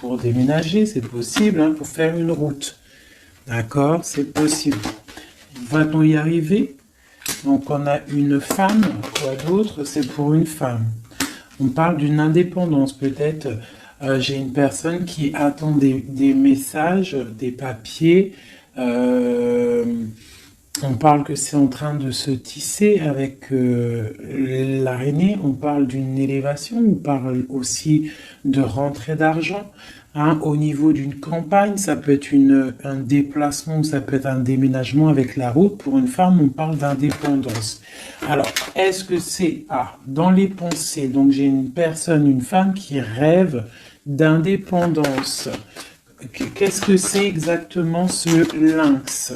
pour déménager, c'est possible, hein, pour faire une route. D'accord, c'est possible. Va-t-on y arriver? Donc on a une femme, quoi d'autre? C'est pour une femme. On parle d'une indépendance, peut-être. J'ai une personne qui attend des messages, des papiers. On parle que c'est en train de se tisser avec l'araignée. On parle d'une élévation. On parle aussi de rentrée d'argent. Hein, au niveau d'une campagne, ça peut être un déplacement, ça peut être un déménagement avec la route. Pour une femme, on parle d'indépendance. Alors, est-ce que c'est dans les pensées? Donc, j'ai une personne, une femme qui rêve d'indépendance. Qu'est-ce que c'est exactement ce lynx?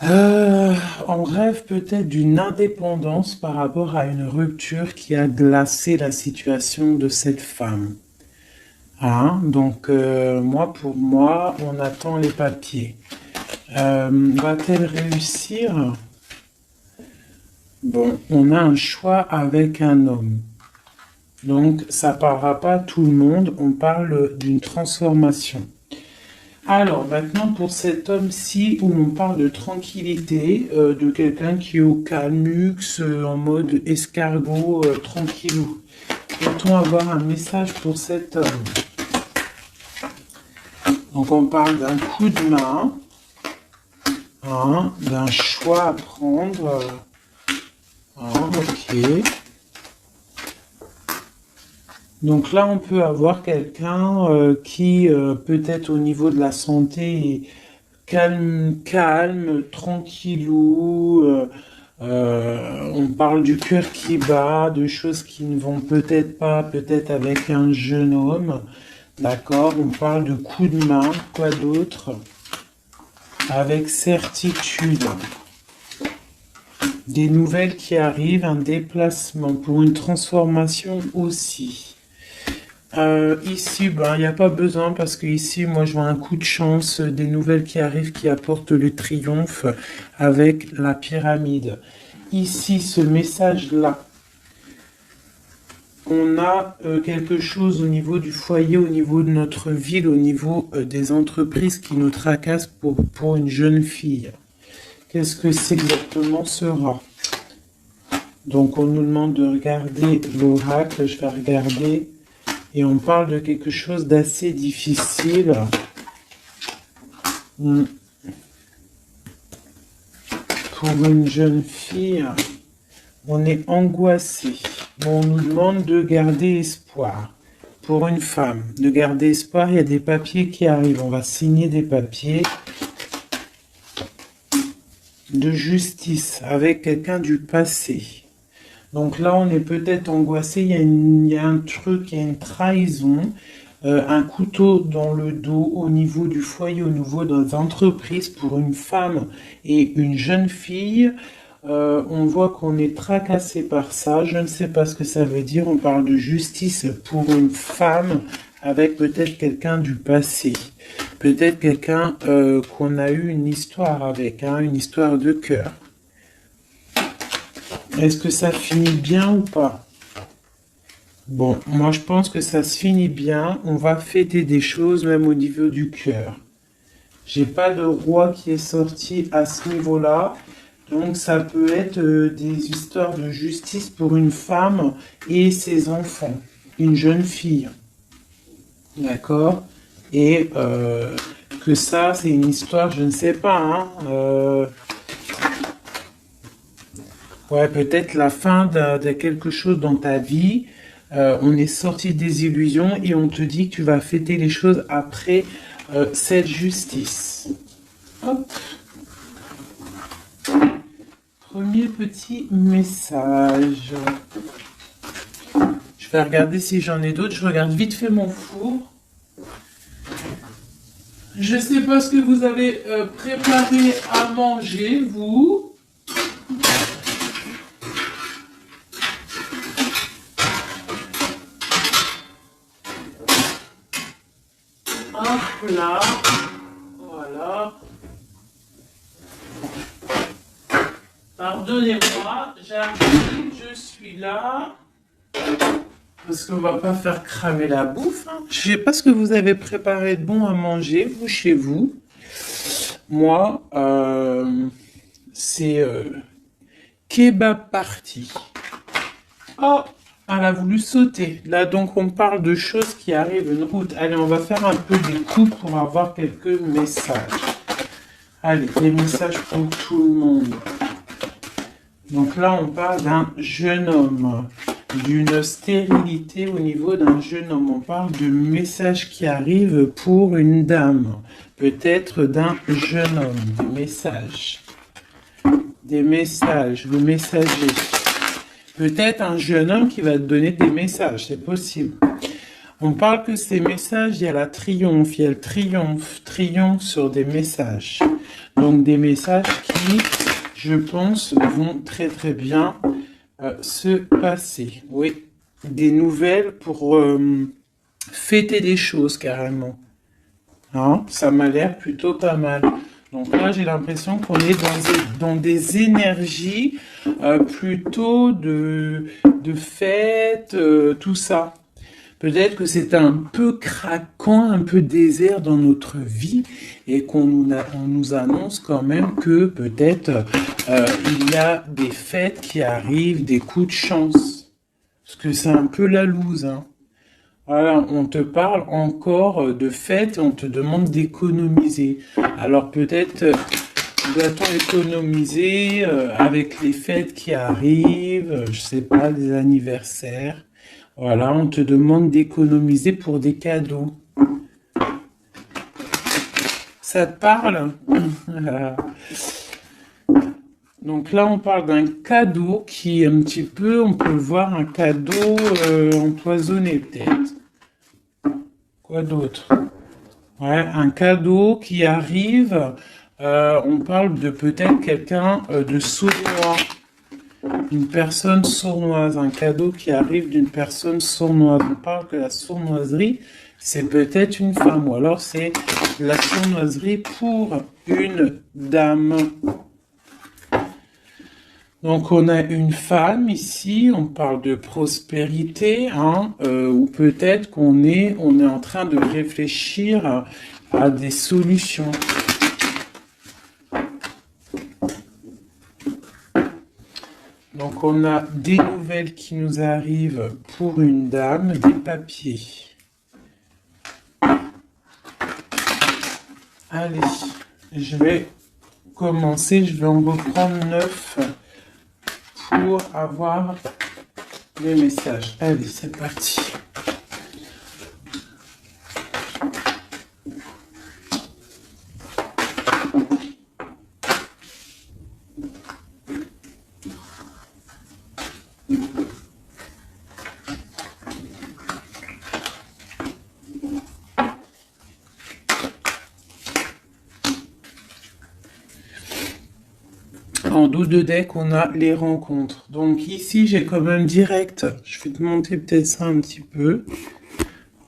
On rêve peut-être d'une indépendance par rapport à une rupture qui a glacé la situation de cette femme. Hein? Donc, pour moi, on attend les papiers. Va-t-elle réussir? Bon, on a un choix avec un homme. Donc, ça ne parlera pas à tout le monde, on parle d'une transformation. Alors, maintenant, pour cet homme-ci, où on parle de tranquillité, de quelqu'un qui est au calmux, en mode escargot, tranquillou. Peut-on avoir un message pour cet homme? Donc, on parle d'un coup de main, hein, d'un choix à prendre. Ok. Donc là, on peut avoir quelqu'un qui, peut-être au niveau de la santé, est calme, tranquillou. On parle du cœur qui bat, de choses qui ne vont peut-être pas, peut-être avec un jeune homme. D'accord, on parle de coup de main, quoi d'autre? Avec certitude. Des nouvelles qui arrivent, un déplacement pour une transformation aussi. Ici, il n'y a pas besoin parce que ici, moi, je vois un coup de chance, des nouvelles qui arrivent qui apportent le triomphe avec la pyramide. Ici, ce message-là, on a quelque chose au niveau du foyer, au niveau de notre ville, au niveau des entreprises qui nous tracassent pour une jeune fille. Qu'est-ce que c'est exactement sera? Donc, on nous demande de regarder l'oracle. Je vais regarder. Et on parle de quelque chose d'assez difficile. Pour une jeune fille, on est angoissé. On nous demande de garder espoir. Pour une femme, de garder espoir, il y a des papiers qui arrivent. On va signer des papiers de justice avec quelqu'un du passé. Donc là, on est peut-être angoissé, il y a un truc, il y a une trahison, un couteau dans le dos au niveau du foyer, au niveau des entreprises pour une femme et une jeune fille. On voit qu'on est tracassé par ça, je ne sais pas ce que ça veut dire, on parle de justice pour une femme avec peut-être quelqu'un du passé. Peut-être quelqu'un qu'on a eu une histoire avec, hein, une histoire de cœur. Est-ce que ça finit bien ou pas? Bon, moi je pense que ça se finit bien. On va fêter des choses même au niveau du cœur. J'ai pas de roi qui est sorti à ce niveau-là. Donc ça peut être des histoires de justice pour une femme et ses enfants. Une jeune fille. D'accord? Et que ça, c'est une histoire, je ne sais pas, hein. Ouais, peut-être la fin de quelque chose dans ta vie. On est sorti des illusions et on te dit que tu vas fêter les choses après cette justice. Hop. Premier petit message. Je vais regarder si j'en ai d'autres. Je regarde vite fait mon four. Je ne sais pas ce que vous avez préparé à manger, vous. Hop là, voilà. Pardonnez-moi, j'arrive, je suis là. Parce qu'on va pas faire cramer la bouffe, hein. Je sais pas ce que vous avez préparé de bon à manger, vous, chez vous. Moi, c'est kebab party. Oh, elle a voulu sauter. Là, donc, on parle de choses qui arrivent une route. Allez, on va faire un peu des coupes pour avoir quelques messages. Allez, des messages pour tout le monde. Donc là, on parle d'un jeune homme, d'une stérilité au niveau d'un jeune homme. On parle de messages qui arrivent pour une dame, peut-être d'un jeune homme, des messages, le messager. Peut-être un jeune homme qui va te donner des messages, c'est possible. On parle que ces messages, il y a la triomphe, il y a le triomphe sur des messages. Donc des messages qui, je pense, vont très très bien se passer. Oui, des nouvelles pour fêter des choses carrément. Hein, ça m'a l'air plutôt pas mal. Donc là, j'ai l'impression qu'on est dans des énergies plutôt de fête, tout ça. Peut-être que c'est un peu craquant, un peu désert dans notre vie et on nous annonce quand même que peut-être il y a des fêtes qui arrivent, des coups de chance. Parce que c'est un peu la loose, hein. Voilà, on te parle encore de fêtes et on te demande d'économiser. Alors peut-être doit-on économiser avec les fêtes qui arrivent, je sais pas, des anniversaires. Voilà, on te demande d'économiser pour des cadeaux. Ça te parle? Donc là, on parle d'un cadeau qui est un petit peu, on peut le voir, un cadeau empoisonné peut-être. Quoi d'autre? Ouais, un cadeau qui arrive, on parle de peut-être quelqu'un de sournois. Une personne sournoise, un cadeau qui arrive d'une personne sournoise. On parle que la sournoiserie, c'est peut-être une femme, ou alors c'est la sournoiserie pour une dame. Donc on a une femme ici, on parle de prospérité, hein, ou peut-être qu'on est en train de réfléchir à des solutions. Donc on a des nouvelles qui nous arrivent pour une dame, des papiers. Allez, je vais commencer, je vais en reprendre 9 pour avoir les messages. Allez, c'est parti. En dos de deck, on a les rencontres. Donc ici, j'ai quand même direct. Je vais te monter peut-être ça un petit peu.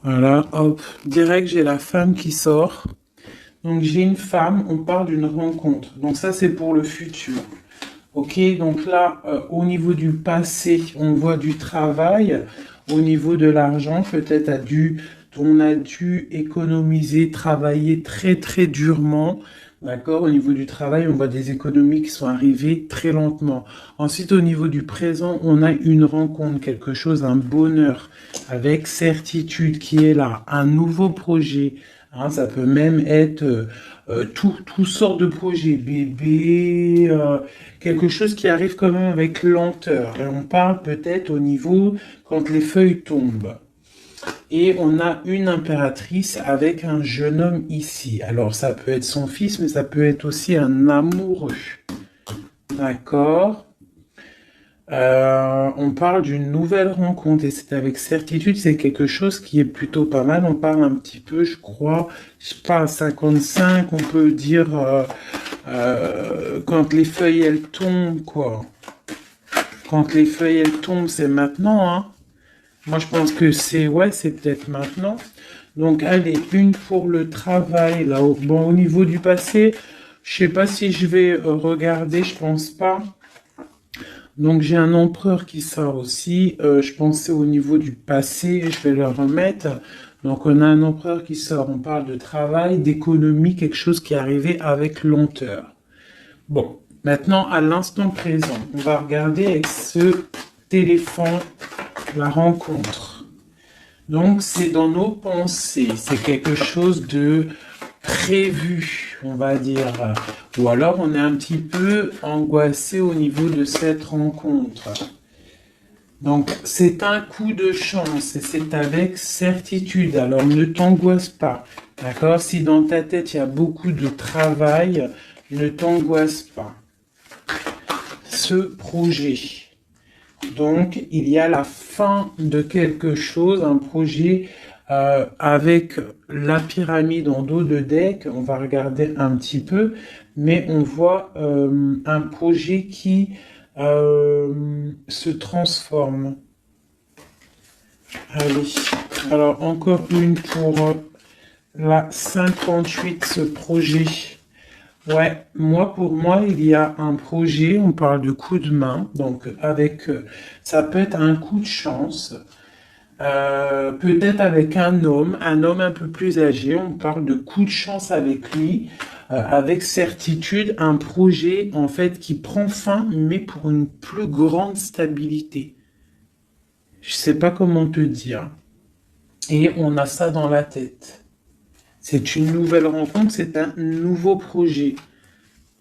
Voilà, hop. Direct, j'ai la femme qui sort. Donc j'ai une femme, on parle d'une rencontre. Donc ça, c'est pour le futur. Ok, donc là, au niveau du passé, on voit du travail. Au niveau de l'argent, peut-être on a dû économiser, travailler très très durement. D'accord, au niveau du travail, on voit des économies qui sont arrivées très lentement. Ensuite, au niveau du présent, on a une rencontre, quelque chose, un bonheur, avec certitude qui est là, un nouveau projet. Hein, ça peut même être tout sort de projets, bébé, quelque chose qui arrive quand même avec lenteur. Et on parle peut-être au niveau quand les feuilles tombent. Et on a une impératrice avec un jeune homme ici. Alors, ça peut être son fils, mais ça peut être aussi un amoureux. D'accord. On parle d'une nouvelle rencontre et c'est avec certitude, c'est quelque chose qui est plutôt pas mal. On parle un petit peu, je crois, je sais pas, 55, on peut dire quand les feuilles elles tombent, quoi. Quand les feuilles elles tombent, c'est maintenant, hein. Moi, je pense que c'est peut-être maintenant. Donc, allez, une pour le travail, là. Bon, au niveau du passé, je sais pas si je vais regarder, je pense pas. Donc j'ai un empereur qui sort aussi. Je pensais au niveau du passé, je vais le remettre. Donc on a un empereur qui sort. On parle de travail, d'économie, quelque chose qui est arrivé avec lenteur. Bon, maintenant à l'instant présent, on va regarder avec ce téléphone la rencontre. Donc c'est dans nos pensées, c'est quelque chose de prévu, on va dire. Ou alors on est un petit peu angoissé au niveau de cette rencontre. Donc c'est un coup de chance et c'est avec certitude. Alors ne t'angoisse pas, d'accord? Si dans ta tête il y a beaucoup de travail, ne t'angoisse pas. Ce projet. Donc, il y a la fin de quelque chose, un projet avec la pyramide en dos de deck. On va regarder un petit peu, mais on voit un projet qui se transforme. Allez, alors encore une pour la 58, ce projet. Ouais, pour moi, il y a un projet, on parle de coup de main, donc ça peut être un coup de chance, peut-être avec un homme un peu plus âgé, on parle de coup de chance avec lui, avec certitude, un projet, en fait, qui prend fin, mais pour une plus grande stabilité. Je sais pas comment te dire. Et on a ça dans la tête. C'est une nouvelle rencontre, c'est un nouveau projet.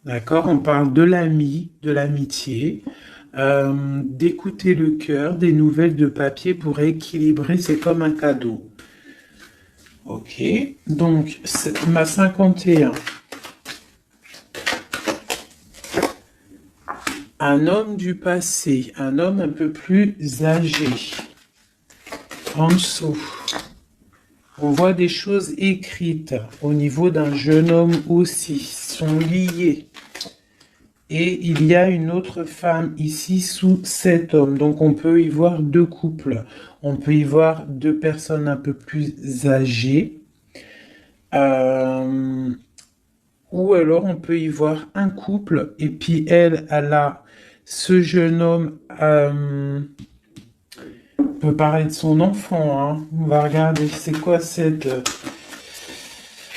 D'accord, on parle de l'ami, de l'amitié, d'écouter le cœur, des nouvelles de papier pour équilibrer, c'est comme un cadeau. Ok, donc ma 51. Un homme du passé, un homme un peu plus âgé. En dessous, on voit des choses écrites au niveau d'un jeune homme aussi, sont liées. Et il y a une autre femme ici sous cet homme. Donc on peut y voir deux couples. On peut y voir deux personnes un peu plus âgées. Ou alors on peut y voir un couple. Et puis elle a ce jeune homme peut paraître son enfant. Hein. On va regarder c'est quoi cette...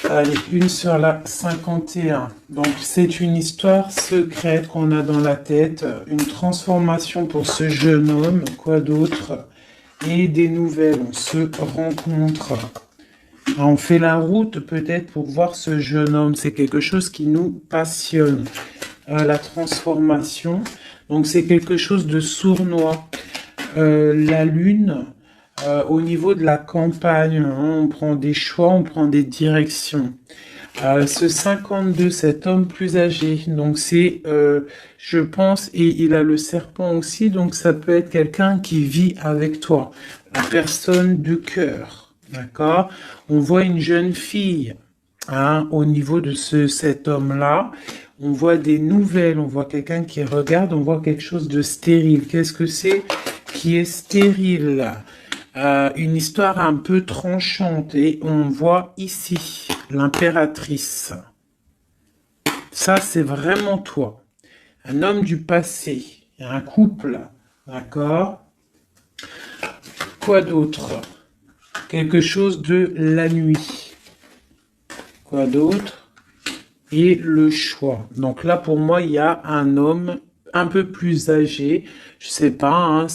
Allez, une sur la 51. Donc, c'est une histoire secrète qu'on a dans la tête, une transformation pour ce jeune homme, quoi d'autre, et des nouvelles, on se rencontre. On fait la route peut-être pour voir ce jeune homme, c'est quelque chose qui nous passionne. La transformation, donc c'est quelque chose de sournois. La lune... au niveau de la campagne, hein, on prend des choix, on prend des directions. Ce 52, cet homme plus âgé, donc c'est, je pense, et il a le serpent aussi, donc ça peut être quelqu'un qui vit avec toi, la personne de cœur, d'accord? On voit une jeune fille, hein, au niveau de cet homme-là. On voit des nouvelles, on voit quelqu'un qui regarde, on voit quelque chose de stérile. Qu'est-ce que c'est qui est stérile? Une histoire un peu tranchante et on voit ici l'impératrice. Ça, c'est vraiment toi. Un homme du passé, un couple, d'accord? Quoi d'autre? Quelque chose de la nuit. Quoi d'autre? Et le choix. Donc là, pour moi, il y a un homme un peu plus âgé, je sais pas, hein,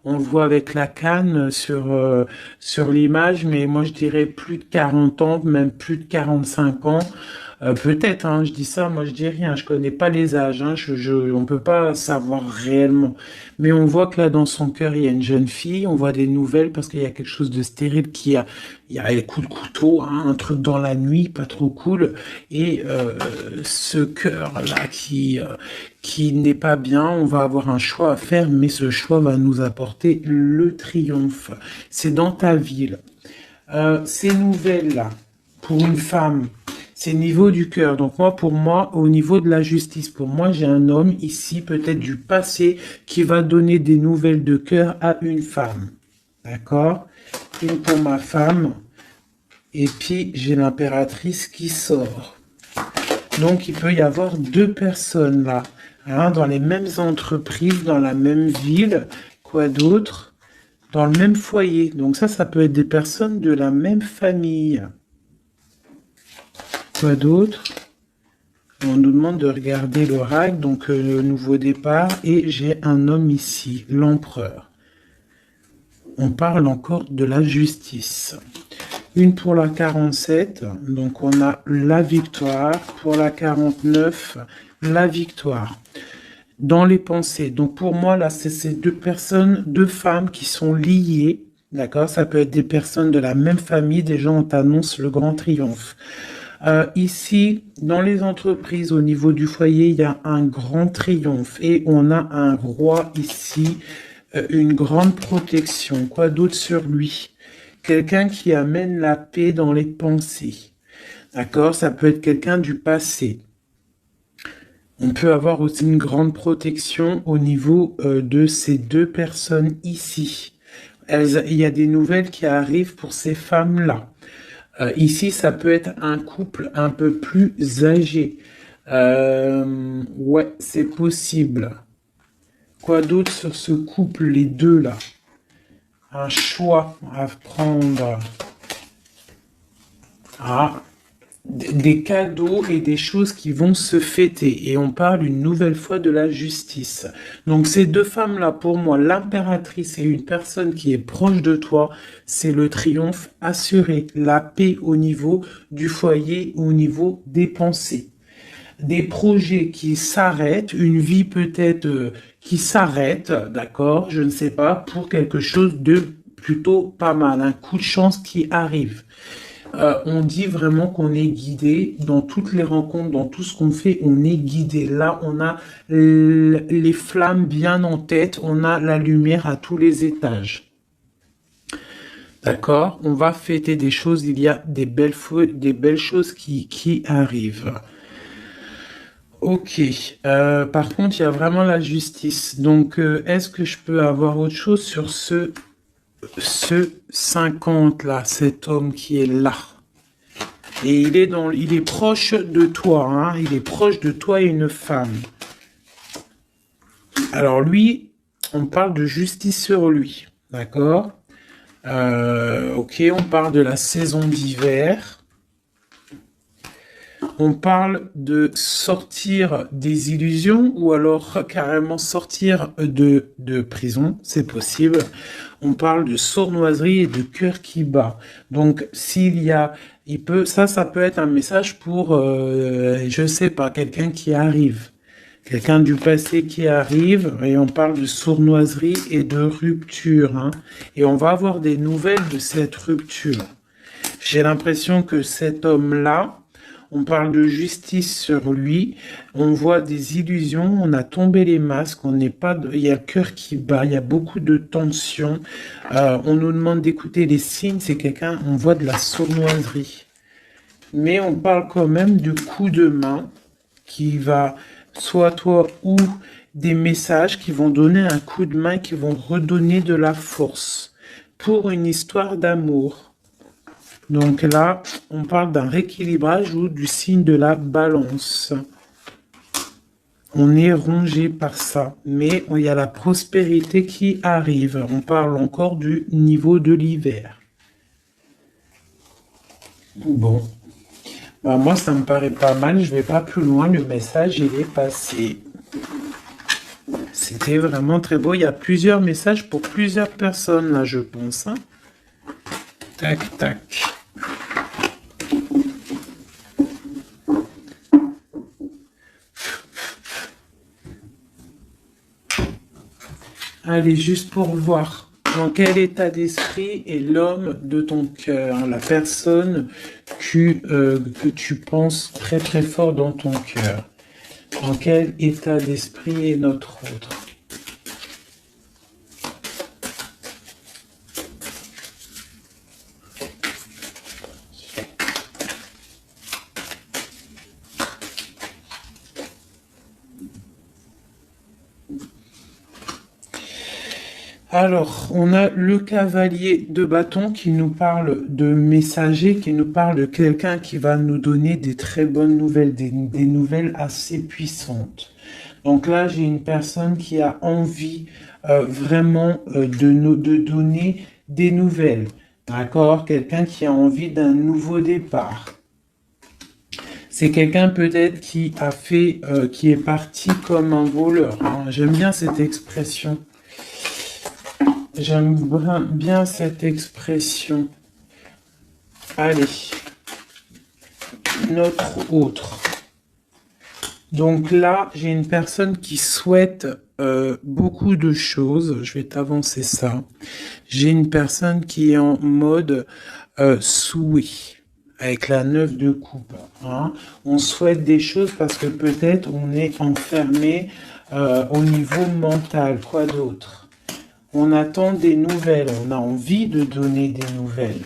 on le voit avec la canne sur l'image, mais moi je dirais plus de 40 ans, même plus de 45 ans, peut-être, hein, je dis ça, moi je dis rien, je connais pas les âges, hein, on peut pas savoir réellement, mais on voit que là dans son cœur il y a une jeune fille, on voit des nouvelles parce qu'il y a quelque chose de stérile il y a les coups de couteau, hein, un truc dans la nuit, pas trop cool, et ce cœur là qui n'est pas bien, on va avoir un choix à faire, mais ce choix va nous apporter le triomphe. C'est dans ta ville. Ces nouvelles-là, pour une femme, c'est niveau du cœur. Donc pour moi, au niveau de la justice, pour moi, j'ai un homme ici, peut-être du passé, qui va donner des nouvelles de cœur à une femme. D'accord? Une pour ma femme. Et puis, j'ai l'impératrice qui sort. Donc, il peut y avoir deux personnes là. hein, dans les mêmes entreprises, dans la même ville, quoi d'autre? Dans le même foyer. Donc ça peut être des personnes de la même famille. Quoi d'autre? On nous demande de regarder l'oracle, donc le nouveau départ, et j'ai un homme ici, l'empereur. On parle encore de la justice. Une pour la 47, donc on a la victoire. Pour la 49, la victoire. Dans les pensées. Donc pour moi, là, c'est ces deux personnes, deux femmes qui sont liées. D'accord? Ça peut être des personnes de la même famille. Des gens, on t'annonce le grand triomphe. Ici, dans les entreprises, au niveau du foyer, il y a un grand triomphe. Et on a un roi ici, une grande protection. Quoi d'autre sur lui? Quelqu'un qui amène la paix dans les pensées. D'accord? Ça peut être quelqu'un du passé. On peut avoir aussi une grande protection au niveau de ces deux personnes ici. Il y a des nouvelles qui arrivent pour ces femmes-là. Ici, ça peut être un couple un peu plus âgé. Ouais, c'est possible. Quoi d'autre sur ce couple, les deux là? Un choix à prendre. Ah, des cadeaux et des choses qui vont se fêter. Et on parle une nouvelle fois de la justice. Donc ces deux femmes-là, pour moi, l'impératrice et une personne qui est proche de toi, c'est le triomphe assuré, la paix au niveau du foyer, au niveau des pensées. Des projets qui s'arrêtent, une vie peut-être qui s'arrête, d'accord, je ne sais pas, pour quelque chose de plutôt pas mal, un coup de chance qui arrive. On dit vraiment qu'on est guidé dans toutes les rencontres, dans tout ce qu'on fait, on est guidé. Là, on a les flammes bien en tête, on a la lumière à tous les étages. D'accord? On va fêter des choses, il y a des belles choses qui arrivent. Ok. Par contre, il y a vraiment la justice. Donc, est-ce que je peux avoir autre chose sur ce 50 là, cet homme qui est là? Et il est proche de toi, hein, il est proche de toi et une femme. Alors lui, on parle de justice sur lui, d'accord? Ok, on parle de la saison d'hiver. On parle de sortir des illusions ou alors carrément sortir de prison, c'est possible. On parle de sournoiserie et de cœur qui bat. Donc s'il y a, ça peut être un message pour, je sais pas, quelqu'un qui arrive. Quelqu'un du passé qui arrive, et on parle de sournoiserie et de rupture, hein. Et on va avoir des nouvelles de cette rupture. J'ai l'impression que cet homme-là, on parle de justice sur lui, on voit des illusions, on a tombé les masques, on n'est pas, il y a le cœur qui bat, il y a beaucoup de tension. On nous demande d'écouter les signes, c'est quelqu'un, on voit de la sournoiserie. Mais on parle quand même de coup de main qui va, soit toi ou des messages qui vont donner un coup de main, qui vont redonner de la force pour une histoire d'amour. Donc là, on parle d'un rééquilibrage ou du signe de la balance. On est rongé par ça, mais il y a la prospérité qui arrive. On parle encore du niveau de l'hiver. Bon, bah moi ça me paraît pas mal, je vais pas plus loin, le message il est passé. C'était vraiment très beau, il y a plusieurs messages pour plusieurs personnes là je pense. Hein. Tac, tac. Allez, juste pour voir dans quel état d'esprit est l'homme de ton cœur, la personne que tu penses très très fort dans ton cœur. Dans quel état d'esprit est notre autre? Alors, on a le cavalier de bâton qui nous parle de messager, qui nous parle de quelqu'un qui va nous donner des très bonnes nouvelles, des nouvelles assez puissantes. Donc là, j'ai une personne qui a envie vraiment de donner des nouvelles. D'accord? Quelqu'un qui a envie d'un nouveau départ. C'est quelqu'un peut-être qui a fait, qui est parti comme un voleur, hein. J'aime bien cette expression. J'aime bien cette expression. Allez, notre autre. Donc là, j'ai une personne qui souhaite beaucoup de choses. Je vais t'avancer ça. J'ai une personne qui est en mode souhait, avec la 9 de coupe, hein. On souhaite des choses parce que peut-être on est enfermé au niveau mental. Quoi d'autre? On attend des nouvelles. On a envie de donner des nouvelles.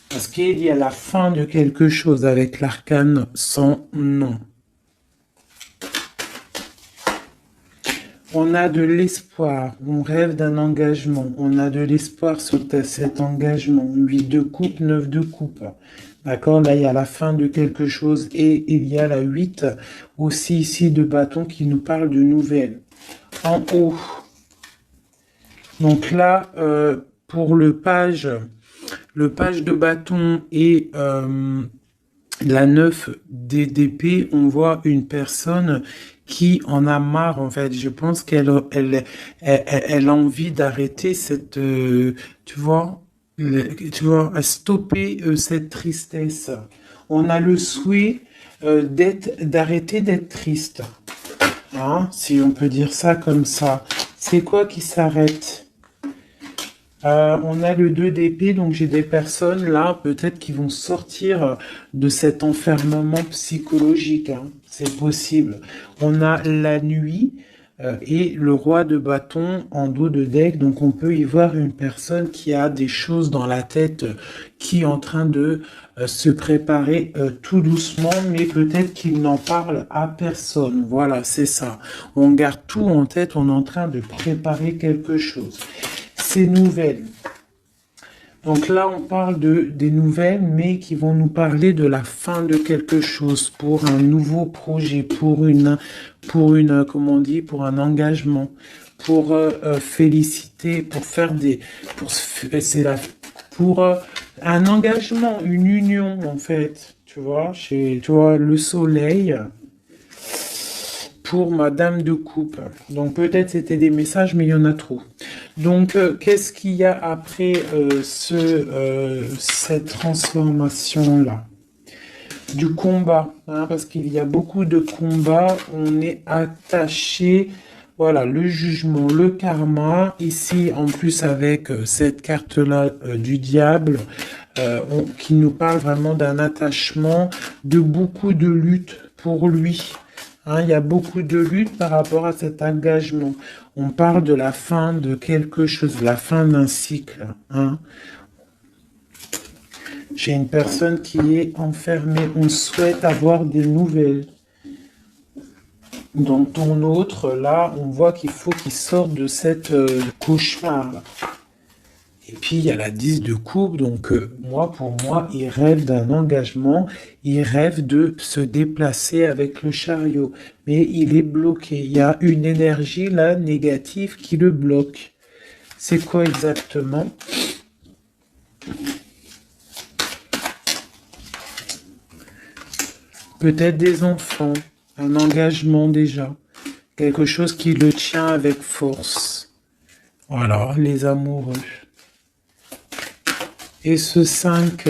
Parce qu'il y a la fin de quelque chose avec l'arcane sans nom. On a de l'espoir, on rêve d'un engagement, on a de l'espoir sur cet engagement. 8 de coupe, 9 de coupe. D'accord, là il y a la fin de quelque chose et il y a la 8 aussi ici de bâton qui nous parle de nouvelles. En haut. Donc là, pour le page de bâton et la 9 d'épée, on voit une personne qui en a marre, en fait. Je pense qu'elle a envie d'arrêter cette, tu vois, à stopper cette tristesse. On a le souhait d'arrêter d'être triste. Hein, si on peut dire ça comme ça. C'est quoi qui s'arrête? On a le 2 d'épée, donc j'ai des personnes là, peut-être qui vont sortir de cet enfermement psychologique, hein. C'est possible. On a la nuit et le roi de bâton en dos de deck, donc on peut y voir une personne qui a des choses dans la tête, qui est en train de se préparer tout doucement, mais peut-être qu'il n'en parle à personne. Voilà, c'est ça. On garde tout en tête, on est en train de préparer quelque chose. Ces nouvelles. Donc là, on parle des nouvelles, mais qui vont nous parler de la fin de quelque chose, pour un nouveau projet, pour comment on dit, pour un engagement, pour féliciter, pour faire pour un engagement, une union en fait, tu vois, le soleil. Pour Madame de Coupe. Donc peut-être c'était des messages, mais il y en a trop. Donc qu'est-ce qu'il y a après cette transformation-là? Du combat, hein, parce qu'il y a beaucoup de combats. On est attaché, voilà, le jugement, le karma. Ici, en plus avec cette carte-là du diable, qui nous parle vraiment d'un attachement, de beaucoup de lutte pour lui. Hein, il y a beaucoup de lutte par rapport à cet engagement. On parle de la fin de quelque chose, la fin d'un cycle. Hein. J'ai une personne qui est enfermée. On souhaite avoir des nouvelles. Dans ton autre, là, on voit qu'il faut qu'il sorte de cette cauchemar. Là. Et puis, il y a la 10 de coupe, donc pour moi, il rêve d'un engagement, il rêve de se déplacer avec le chariot, mais il est bloqué. Il y a une énergie, là, négative qui le bloque. C'est quoi exactement? Peut-être des enfants, un engagement déjà, quelque chose qui le tient avec force. Voilà, les amoureux. Et ce 5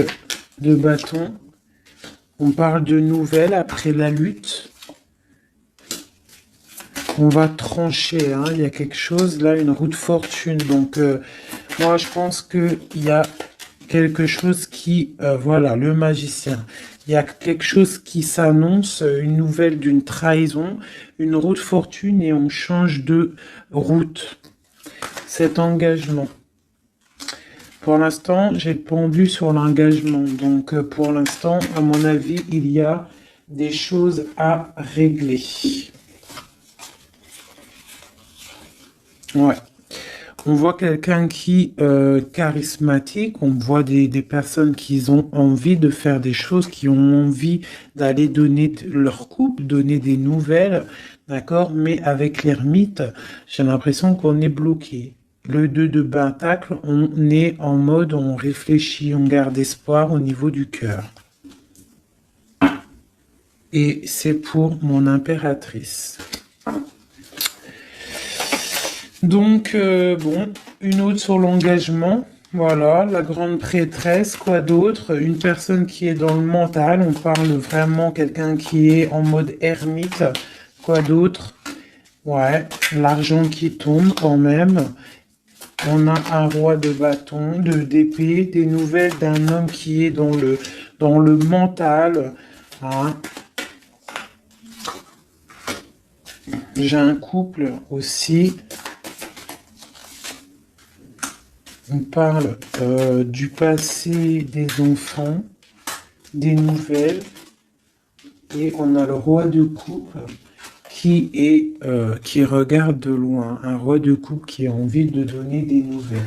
de bâton, on parle de nouvelles après la lutte. On va trancher, hein. Il y a quelque chose, là, une roue de fortune. Donc, moi, je pense qu'il y a quelque chose qui... voilà, le magicien. Il y a quelque chose qui s'annonce, une nouvelle d'une trahison, une roue de fortune, et on change de route. Cet engagement. Pour l'instant, j'ai pendu sur l'engagement. Donc, pour l'instant, à mon avis, il y a des choses à régler. Ouais. On voit quelqu'un qui charismatique, on voit des personnes qui ont envie de faire des choses, qui ont envie d'aller donner leur couple, donner des nouvelles, d'accord? Mais avec l'ermite, j'ai l'impression qu'on est bloqué. Le 2 de Pentacle, on est en mode, on réfléchit, on garde espoir au niveau du cœur. Et c'est pour mon impératrice. Donc, bon, une autre sur l'engagement. Voilà, la grande prêtresse, quoi d'autre? Une personne qui est dans le mental. On parle vraiment quelqu'un qui est en mode ermite. Quoi d'autre? Ouais, l'argent qui tombe quand même. On a un roi de bâton, d'épée, des nouvelles d'un homme qui est dans le mental. Hein. J'ai un couple aussi. On parle du passé des enfants, des nouvelles. Et on a le roi de coupe qui regarde de loin. Un roi de coupe qui a envie de donner des nouvelles.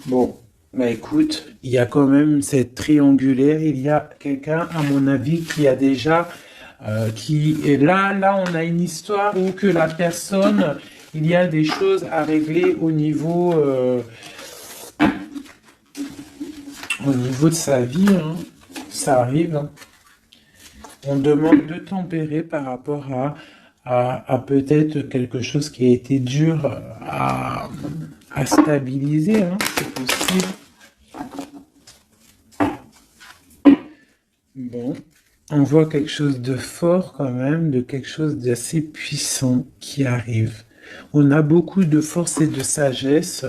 Bon, bah écoute, il y a quand même cette triangulaire. Il y a quelqu'un, à mon avis, qui a déjà... qui est là, on a une histoire où que la personne, il y a des choses à régler au niveau de sa vie. Hein. Ça arrive. Hein. On demande de tempérer par rapport à peut-être quelque chose qui a été dur à stabiliser. Hein. C'est possible. Bon. On voit quelque chose de fort quand même, de quelque chose d'assez puissant qui arrive. On a beaucoup de force et de sagesse.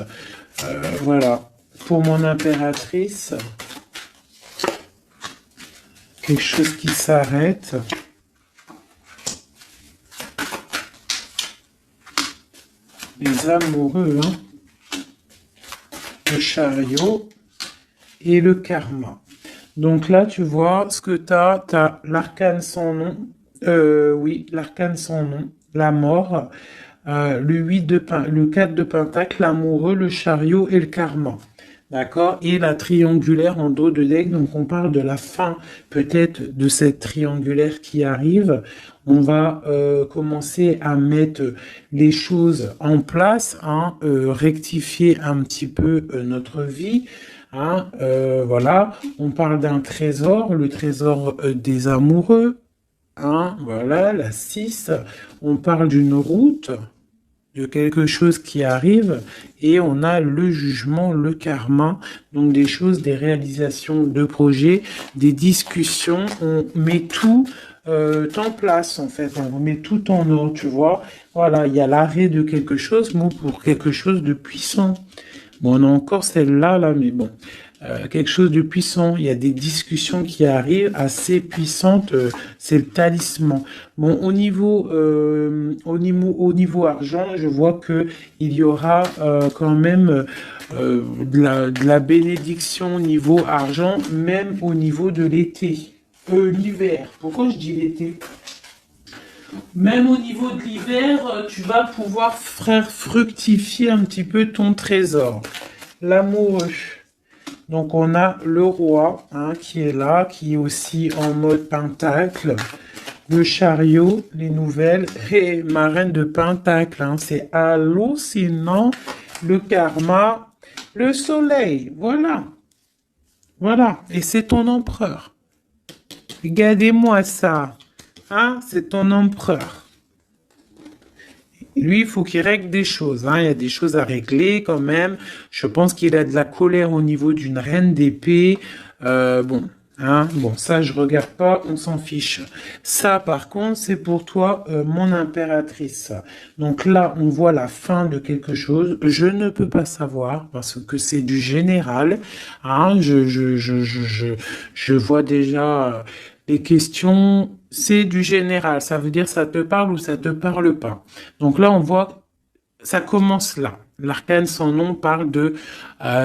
Voilà. Pour mon impératrice, quelque chose qui s'arrête. Les amoureux, hein. Le chariot et le karma. Donc là, tu vois ce que tu as l'arcane sans nom. Oui, l'arcane sans nom, la mort, le 4 de pentacle, l'amoureux, le chariot et le karma. D'accord? Et la triangulaire en dos de deck. Donc on parle de la fin peut-être de cette triangulaire qui arrive. On va commencer à mettre les choses en place, hein, rectifier un petit peu notre vie. Hein, voilà, on parle d'un trésor, le trésor des amoureux. Hein, voilà, la 6. On parle d'une route, de quelque chose qui arrive. Et on a le jugement, le karma. Donc des choses, des réalisations de projets, des discussions. On met tout en place, en fait. On met tout en ordre, tu vois. Voilà, il y a l'arrêt de quelque chose, mais pour quelque chose de puissant. Bon, on a encore celle-là, là, mais bon, quelque chose de puissant. Il y a des discussions qui arrivent assez puissantes. C'est le talisman. Bon, au niveau argent, je vois que il y aura quand même de la bénédiction au niveau argent, même au niveau de l'été, l'hiver. Pourquoi je dis l'été? Même au niveau de l'hiver, tu vas pouvoir faire fructifier un petit peu ton trésor. L'amoureux. Donc on a le roi hein, qui est là, qui est aussi en mode pentacle. Le chariot, les nouvelles et ma reine de pentacle. Hein, c'est hallucinant. Le karma, le soleil. Voilà. Voilà. Et c'est ton empereur. Regardez-moi ça. Hein, c'est ton empereur. Lui, il faut qu'il règle des choses. Hein. Il y a des choses à régler quand même. Je pense qu'il a de la colère au niveau d'une reine d'épée. Bon, hein, bon, ça, je regarde pas, on s'en fiche. Ça, par contre, c'est pour toi, mon impératrice. Donc là, on voit la fin de quelque chose. Je ne peux pas savoir parce que c'est du général. Hein. Je vois déjà les questions. C'est du général, ça veut dire ça te parle ou ça te parle pas. Donc là, on voit, ça commence là. L'arcane sans nom parle de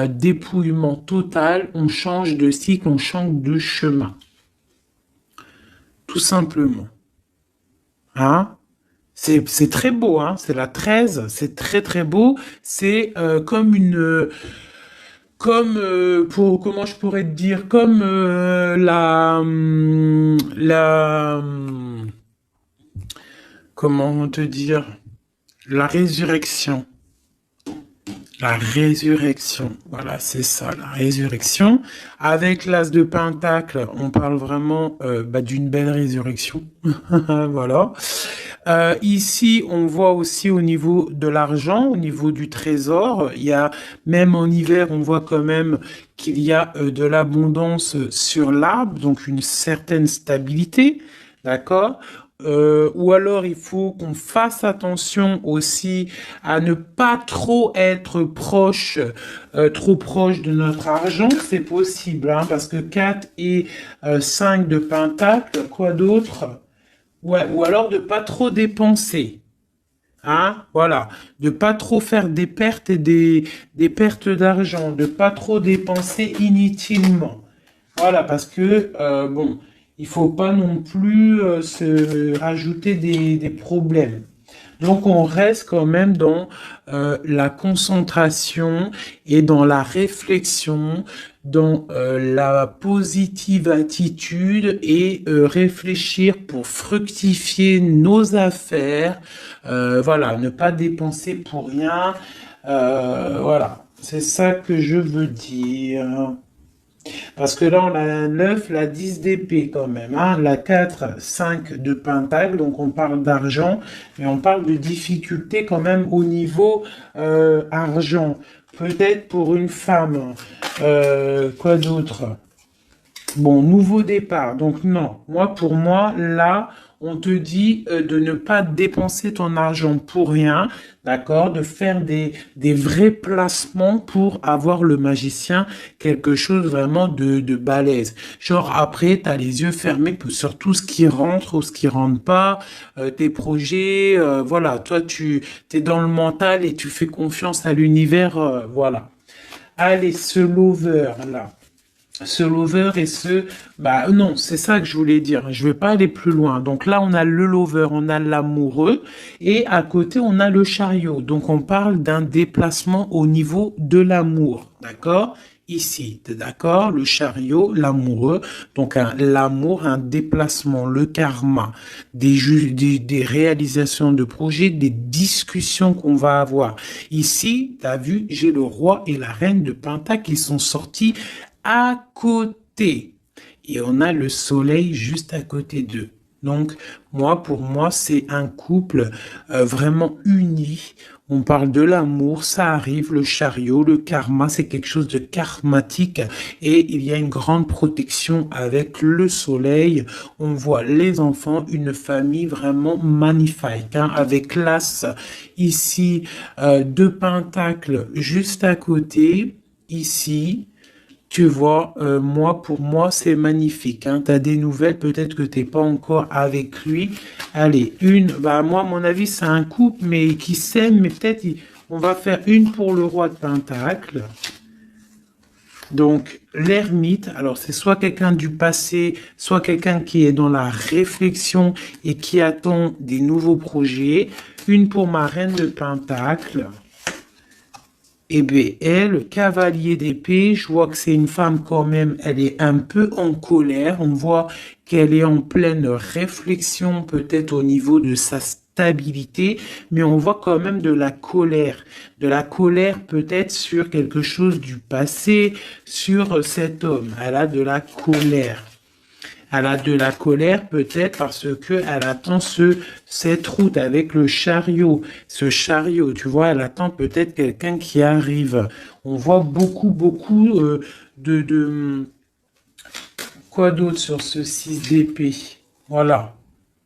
dépouillement total, on change de cycle, on change de chemin. Tout simplement. Hein? C'est très beau, hein. C'est la 13, c'est très très beau. C'est comme une, comme pour comment je pourrais te dire, comme comment te dire, la résurrection. La résurrection, voilà, c'est ça, la résurrection. Avec l'as de Pentacle, on parle vraiment d'une belle résurrection. Voilà. Ici, on voit aussi au niveau de l'argent, au niveau du trésor, il y a, même en hiver, on voit quand même qu'il y a de l'abondance sur l'arbre, donc une certaine stabilité, d'accord? Ou alors il faut qu'on fasse attention aussi à ne pas trop être proche, trop proche de notre argent, c'est possible, hein, parce que 4 et 5 de Pentacle, quoi d'autre? Ouais, ou alors de pas trop dépenser. Hein, voilà, de pas trop faire des pertes et des pertes d'argent, de pas trop dépenser inutilement. Voilà, parce que bon, il faut pas non plus se rajouter des problèmes. Donc on reste quand même dans la concentration et dans la réflexion, dans la positive attitude et réfléchir pour fructifier nos affaires. Voilà, ne pas dépenser pour rien. Voilà, c'est ça que je veux dire. Parce que là, on a la 9, la 10 d'épée quand même, hein, la 4, 5 de pentacle, donc on parle d'argent, mais on parle de difficulté quand même au niveau argent. Peut-être pour une femme. Quoi d'autre? Bon, nouveau départ. Donc non, pour moi, là, on te dit de ne pas dépenser ton argent pour rien, d'accord? De faire des vrais placements pour avoir le magicien quelque chose vraiment de balèze. Genre après, tu as les yeux fermés sur tout ce qui rentre ou ce qui rentre pas, tes projets, voilà. Toi, tu es dans le mental et tu fais confiance à l'univers, voilà. Allez, ce lover, là. Ce lover et non, c'est ça que je voulais dire. Je vais pas aller plus loin. Donc là, on a le lover, on a l'amoureux et à côté, on a le chariot. Donc on parle d'un déplacement au niveau de l'amour. D'accord? Ici, t'es d'accord? Le chariot, l'amoureux. Donc l'amour, un déplacement, le karma, des réalisations de projets, des discussions qu'on va avoir. Ici, t'as vu, j'ai le roi et la reine de Pentacle qui sont sortis à côté. Et on a le soleil juste à côté d'eux. Donc, pour moi, c'est un couple vraiment uni. On parle de l'amour, ça arrive, le chariot, le karma, c'est quelque chose de karmatique et il y a une grande protection avec le soleil. On voit les enfants, une famille vraiment magnifique, hein, avec l'as ici, deux pentacles juste à côté, ici. Tu vois, pour moi, c'est magnifique. Hein. Tu as des nouvelles, peut-être que tu n'es pas encore avec lui. Allez, moi, à mon avis, c'est un couple, mais qui s'aime, mais peut-être on va faire une pour le roi de Pentacle. Donc, l'ermite, alors c'est soit quelqu'un du passé, soit quelqu'un qui est dans la réflexion et qui attend des nouveaux projets. Une pour ma reine de Pentacle. Eh bien, elle, cavalier d'épée, je vois que c'est une femme quand même, elle est un peu en colère. On voit qu'elle est en pleine réflexion, peut-être au niveau de sa stabilité, mais on voit quand même de la colère. De la colère peut-être sur quelque chose du passé, sur cet homme. Elle a de la colère. Elle a de la colère peut-être parce que elle attend cette route avec le chariot. Ce chariot, tu vois, elle attend peut-être quelqu'un qui arrive. On voit beaucoup de quoi d'autre sur ce 6 d'épée. Voilà.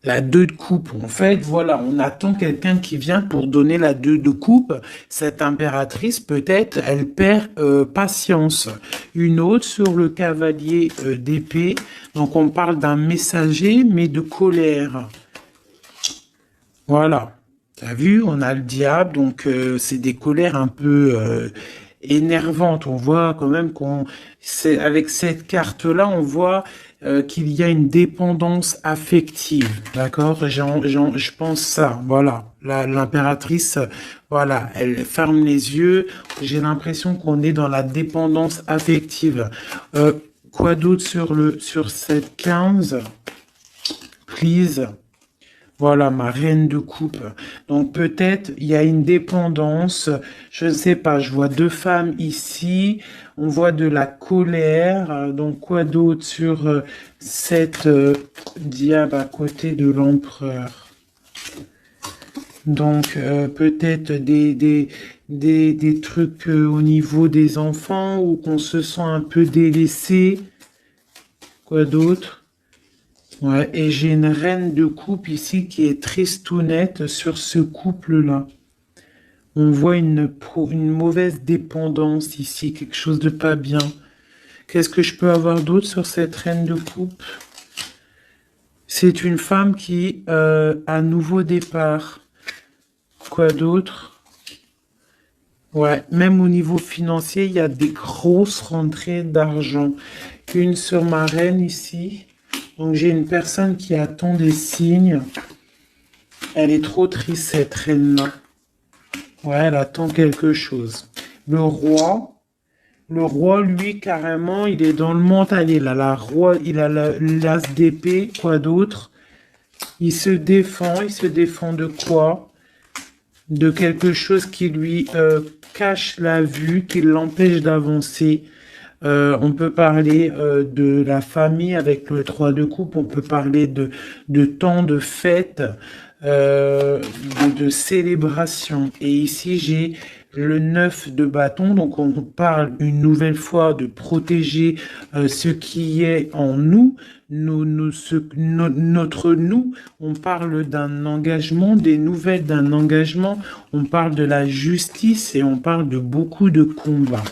La 2 de coupe, en fait, voilà, on attend quelqu'un qui vient pour donner la 2 de coupe. Cette impératrice, peut-être, elle perd patience. Une autre sur le cavalier d'épée. Donc, on parle d'un messager, mais de colère. Voilà. T'as vu, on a le diable, donc c'est des colères un peu énervante. On voit quand même avec cette carte-là, on voit qu'il y a une dépendance affective, d'accord? Je pense ça, voilà. L'impératrice, voilà, elle ferme les yeux. J'ai l'impression qu'on est dans la dépendance affective. Quoi d'autre sur cette 15? Please. Voilà, ma reine de coupe. Donc peut-être il y a une dépendance, je ne sais pas, je vois deux femmes ici, on voit de la colère, donc quoi d'autre sur cette diable à côté de l'empereur? Donc peut-être des trucs au niveau des enfants ou qu'on se sent un peu délaissé. Quoi d'autre? Ouais, et j'ai une reine de coupe ici qui est tristounette sur ce couple-là. On voit une mauvaise dépendance ici, quelque chose de pas bien. Qu'est-ce que je peux avoir d'autre sur cette reine de coupe? C'est une femme qui a un nouveau départ. Quoi d'autre? Ouais, même au niveau financier, il y a des grosses rentrées d'argent. Une sur ma reine ici. Donc j'ai une personne qui attend des signes. Elle est trop triste, cette reine-là. Ouais, elle attend quelque chose. Le roi, lui, carrément, il est dans le mental. Il a l'as d'épée, quoi d'autre? Il se défend de quoi? De quelque chose qui lui cache la vue, qui l'empêche d'avancer. On peut parler de la famille avec le 3 de coupe, on peut parler de temps de fête, de célébration. Et ici, j'ai le 9 de bâton, donc on parle une nouvelle fois de protéger ce qui est en nous, notre nous. On parle d'un engagement, des nouvelles d'un engagement, on parle de la justice et on parle de beaucoup de combats.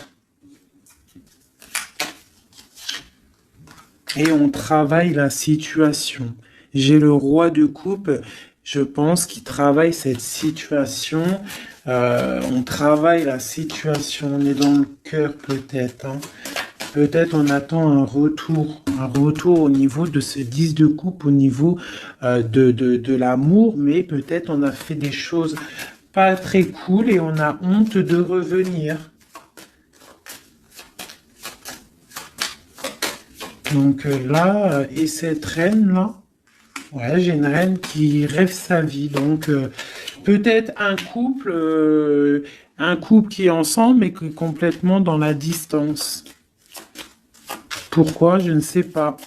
Et on travaille la situation. J'ai le roi de coupe, je pense, qui travaille cette situation. On travaille la situation, on est dans le cœur peut-être. Hein. Peut-être on attend un retour au niveau de ce 10 de coupe, au niveau de l'amour, mais peut-être on a fait des choses pas très cool et on a honte de revenir. Donc là, et cette reine-là, ouais, j'ai une reine qui rêve sa vie. Donc peut-être un couple qui est ensemble mais qui est complètement dans la distance. Pourquoi? Je ne sais pas.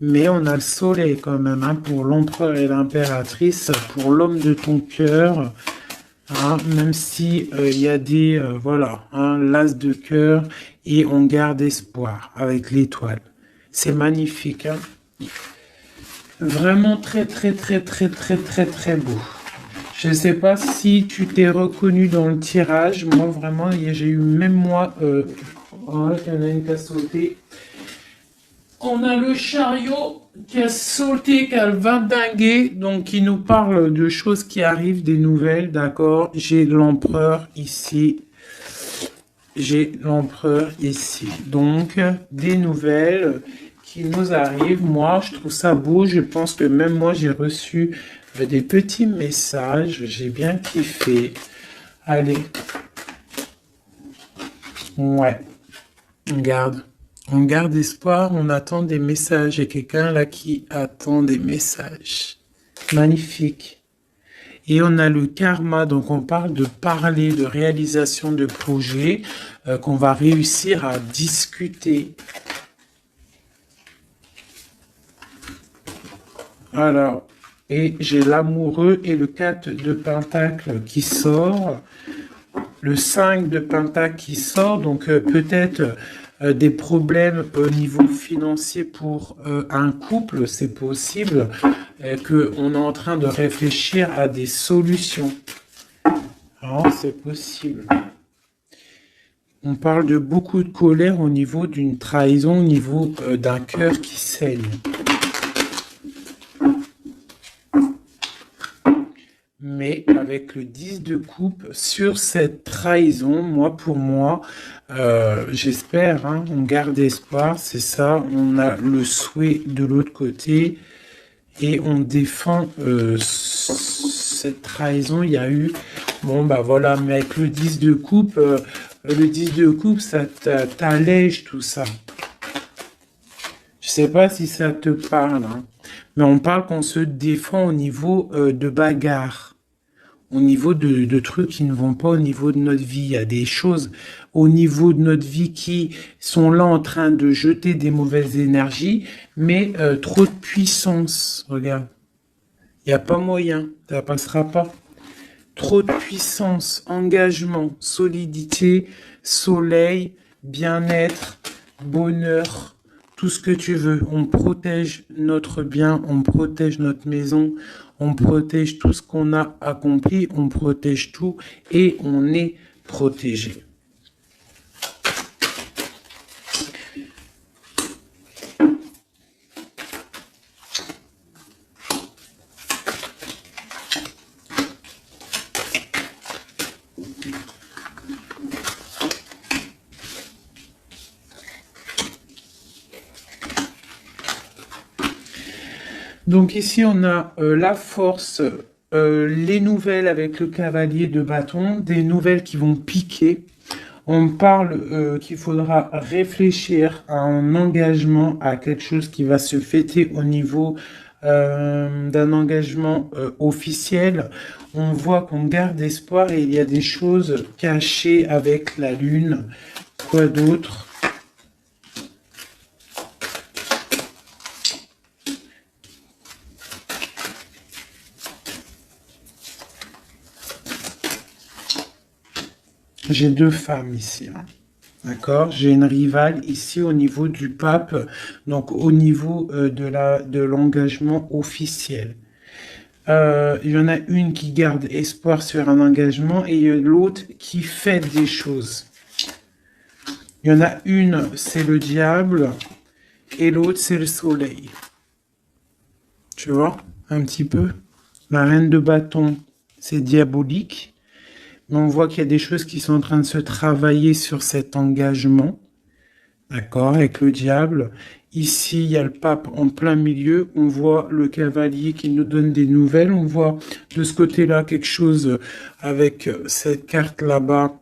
Mais on a le soleil quand même, hein, pour l'empereur et l'impératrice, pour l'homme de ton cœur. Hein, même si il y a des, voilà, hein, l'as de cœur et on garde espoir avec l'étoile. C'est magnifique, hein. Vraiment très, très, très, très, très, très, très beau. Je ne sais pas si tu t'es reconnu dans le tirage. Moi, vraiment, j'ai eu même moi... oh, il y en a une qui a sauté. On a le chariot qui a sauté, qui a vindingué, donc qui nous parle de choses qui arrivent, des nouvelles, d'accord. J'ai l'empereur ici. Donc, des nouvelles qui nous arrivent. Moi, je trouve ça beau. Je pense que même moi, j'ai reçu des petits messages. J'ai bien kiffé. Allez. Ouais. On garde espoir. On attend des messages. Il y a quelqu'un là qui attend des messages. Magnifique. Et on a le karma, donc on parle de parler, de réalisation de projets qu'on va réussir à discuter. Alors, et j'ai l'amoureux et le 4 de pentacle qui sort, le 5 de pentacle qui sort, donc peut-être des problèmes au niveau financier pour un couple, c'est possible, qu'on est en train de réfléchir à des solutions. Alors, c'est possible. On parle de beaucoup de colère au niveau d'une trahison, au niveau d'un cœur qui saigne. mais avec le 10 de coupe sur cette trahison, moi pour moi, j'espère, hein, on garde espoir, c'est ça, on a le souhait de l'autre côté et on défend cette trahison. Il y a eu, bon bah voilà, mais avec le 10 de coupe, ça t'allège tout ça. Je sais pas si ça te parle, hein, mais on parle qu'on se défend au niveau de bagarre, au niveau de trucs qui ne vont pas au niveau de notre vie. Il y a des choses au niveau de notre vie qui sont là en train de jeter des mauvaises énergies, mais trop de puissance, regarde. Il n'y a pas moyen, ça passera pas. Trop de puissance, engagement, solidité, soleil, bien-être, bonheur, tout ce que tu veux. On protège notre bien, on protège notre maison, on protège tout ce qu'on a accompli, on protège tout et on est protégé. Donc ici, on a la force, les nouvelles avec le cavalier de bâton, des nouvelles qui vont piquer. On parle qu'il faudra réfléchir à un engagement, à quelque chose qui va se fêter au niveau d'un engagement officiel. On voit qu'on garde espoir et il y a des choses cachées avec la lune. Quoi d'autre ? J'ai deux femmes ici, hein. D'accord? J'ai une rivale ici au niveau du pape, donc au niveau de l'engagement officiel. Il y en a une qui garde espoir sur un engagement et l'autre qui fait des choses. Il y en a une, c'est le diable et l'autre, c'est le soleil. Tu vois? Un petit peu. La reine de bâton, c'est diabolique. Mais on voit qu'il y a des choses qui sont en train de se travailler sur cet engagement. D'accord, avec le diable. Ici, il y a le pape en plein milieu. On voit le cavalier qui nous donne des nouvelles. On voit de ce côté-là quelque chose avec cette carte là-bas.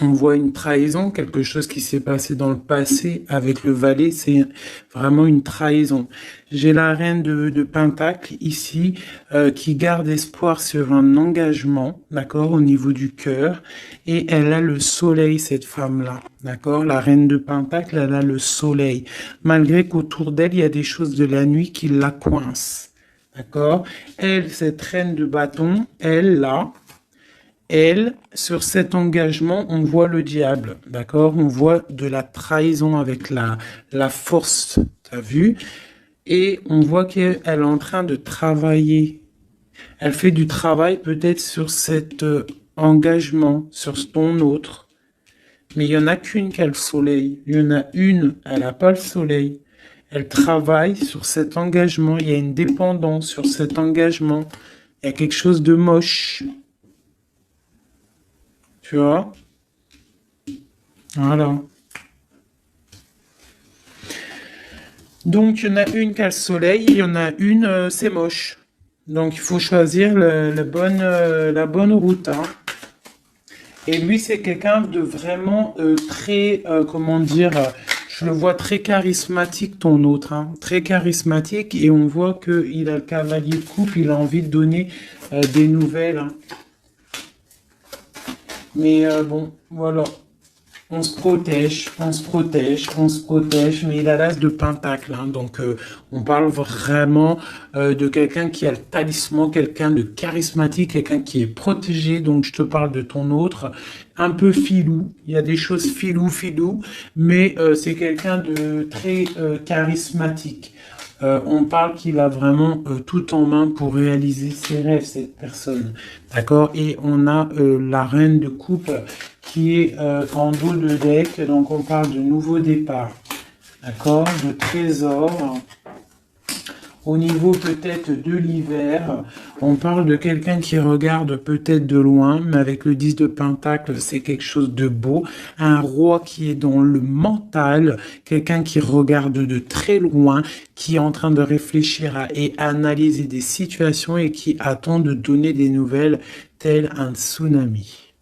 On voit une trahison, quelque chose qui s'est passé dans le passé avec le valet, c'est vraiment une trahison. J'ai la reine de Pentacle ici qui garde espoir sur un engagement, d'accord, au niveau du cœur. Et elle a le soleil, cette femme-là, d'accord. La reine de Pentacle, elle a le soleil. Malgré qu'autour d'elle, il y a des choses de la nuit qui la coincent, d'accord. Elle, cette reine de bâton, elle, là, elle, sur cet engagement, on voit le diable, d'accord? On voit de la trahison avec la force, t'as vu? Et on voit qu'elle est en train de travailler. Elle fait du travail peut-être sur cet engagement, sur ton autre. Mais il y en a qu'une qui a le soleil. Il y en a une, elle n'a pas le soleil. Elle travaille sur cet engagement. Il y a une dépendance sur cet engagement. Il y a quelque chose de moche. Tu vois? Voilà. Donc, il y en a une qui a le soleil, il y en a une, c'est moche. Donc, il faut choisir la bonne route, hein. Et lui, c'est quelqu'un de vraiment très, comment dire, je le vois très charismatique, ton autre, hein. Très charismatique, et on voit qu'il a le cavalier de coupe, il a envie de donner des nouvelles, hein. Mais bon, voilà. On se protège, on se protège, on se protège, mais il a l'as de pentacle, hein, donc on parle vraiment de quelqu'un qui a le talisman, quelqu'un de charismatique, quelqu'un qui est protégé, donc je te parle de ton autre, un peu filou, il y a des choses filou, mais c'est quelqu'un de très charismatique. On parle qu'il a vraiment tout en main pour réaliser ses rêves, cette personne. D'accord? Et on a la reine de coupe qui est en dos de deck. Donc, on parle de nouveau départ. D'accord? De trésor. Au niveau peut-être de l'hiver, on parle de quelqu'un qui regarde peut-être de loin, mais avec le 10 de Pentacle, c'est quelque chose de beau. Un roi qui est dans le mental, quelqu'un qui regarde de très loin, qui est en train de réfléchir et analyser des situations et qui attend de donner des nouvelles tel un tsunami.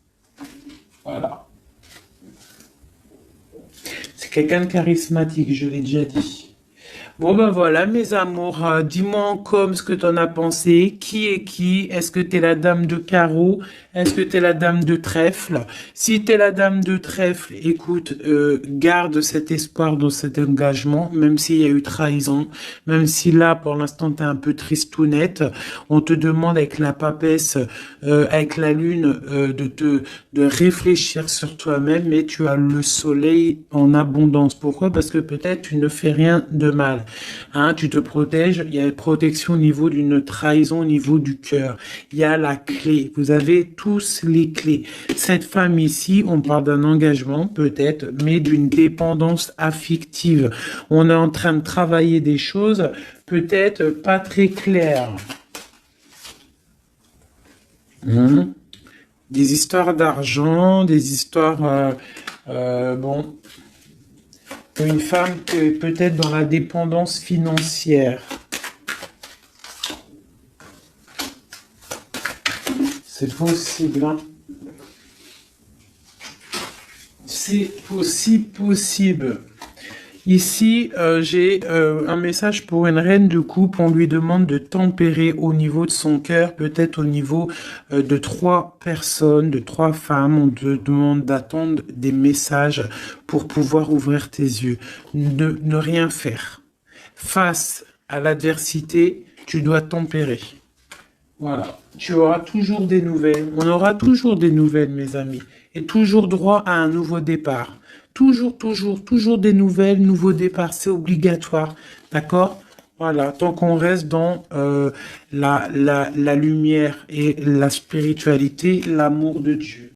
Voilà. C'est quelqu'un de charismatique, je l'ai déjà dit. Bon ben voilà mes amours, dis-moi en com ce que t'en as pensé, qui est qui, est-ce que t'es la dame de carreau, est-ce que t'es la dame de trèfle? Si t'es la dame de trèfle, écoute, garde cet espoir dans cet engagement, même s'il y a eu trahison, même si là pour l'instant t'es un peu tristounette, on te demande avec la papesse, avec la lune, de réfléchir sur toi-même, mais tu as le soleil en abondance. Pourquoi? Parce que peut-être tu ne fais rien de mal. Hein, tu te protèges, il y a une protection au niveau d'une trahison, au niveau du cœur. Il y a la clé. Vous avez tous les clés. Cette femme ici, on parle d'un engagement peut-être, mais d'une dépendance affective. On est en train de travailler des choses peut-être pas très claires. Des histoires d'argent, des histoires... bon, une femme qui est peut-être dans la dépendance financière. C'est possible, hein. C'est possible. Ici, j'ai un message pour une reine de coupe. On lui demande de tempérer au niveau de son cœur, peut-être au niveau de 3 personnes, de 3 femmes. On te demande d'attendre des messages pour pouvoir ouvrir tes yeux. Ne rien faire. Face à l'adversité, tu dois tempérer. Voilà. Tu auras toujours des nouvelles. On aura toujours des nouvelles, mes amis. Et toujours droit à un nouveau départ. Toujours des nouvelles, nouveaux départs. C'est obligatoire. D'accord? Voilà. Tant qu'on reste dans la lumière et la spiritualité, l'amour de Dieu.